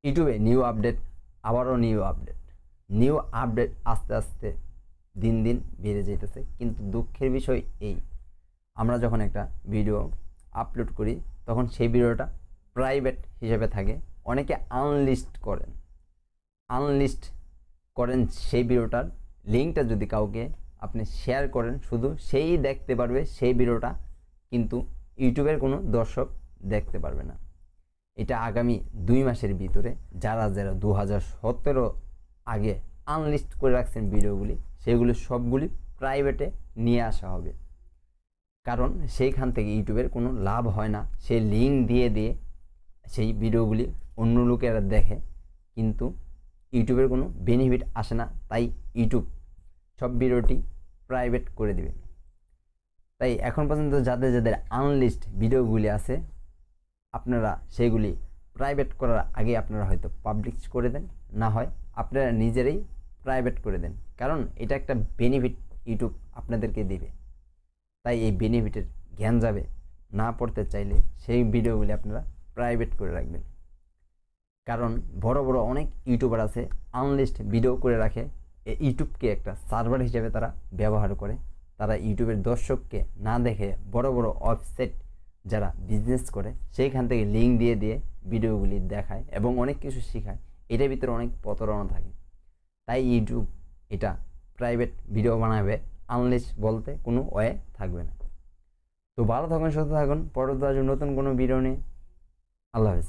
ইউটিউবে new update, আবারও new update আস্তে আস্তে দিন দিন বেড়ে যেতেছে। কিন্তু দুঃখের বিষয় এই, আমরা যখন একটা ভিডিও আপলোড করি তখন সেই ভিডিওটা প্রাইভেট হিসেবে থাকে। অনেকে আনলিস্ট করেন সেই ভিডিওটার লিঙ্কটা যদি কাউকে আপনি শেয়ার করেন, শুধু সেই দেখতে পারবে সেই ভিডিওটা, কিন্তু ইউটিউবের কোনো দর্শক দেখতে পারবে না। এটা আগামী 2 মাসের ভিতরে যারা 2017 আগে আনলিস্ট করে রাখছেন ভিডিওগুলি, সেগুলি সবগুলি প্রাইভেটে নিয়ে আসা হবে। কারণ সেইখান থেকে ইউটিউবের কোনো লাভ হয় না। সেই লিঙ্ক দিয়ে সেই ভিডিওগুলি অন্য লোকেরা দেখে, কিন্তু ইউটিউবের কোনো বেনিফিট আসে না। তাই ইউটিউব সব ভিডিওটি প্রাইভেট করে দেবে। তাই এখন পর্যন্ত যাদের আনলিস্ট ভিডিওগুলি আছে, আপনারা সেগুলি প্রাইভেট করার আগে আপনারা হয়তো পাবলিশ করে দেন, না হয় আপনারা নিজেরাই প্রাইভেট করে দেন। কারণ এটা একটা বেনিফিট ইউটিউব আপনাদেরকে দিবে। তাই এই বেনিফিটের জ্ঞান যাবে না পড়তে চাইলে সেই ভিডিওগুলি আপনারা প্রাইভেট করে রাখবেন। কারণ বড় অনেক ইউটিউবার আছে আনলিস্ট ভিডিও করে রাখে, ইউটিউবকে একটা সার্ভার হিসেবে তারা ব্যবহার করে। তারা ইউটিউবের দর্শককে না দেখে বড় ওয়েবসাইট যারা বিজনেস করে সেইখান থেকে লিঙ্ক দিয়ে ভিডিওগুলি দেখায় এবং অনেক কিছু শেখায়। এটার ভিতরে অনেক প্রতারণা থাকে। তাই ইউটিউব এটা প্রাইভেট ভিডিও বানাবে, আনলিস্ট বলতে কোনো ওয়ে থাকবে না। তো ভালো থাকুন, সুস্থ থাকুন। পরবর্তী নতুন কোনো ভিডিও নিয়ে আল্লাহ হাফেজ।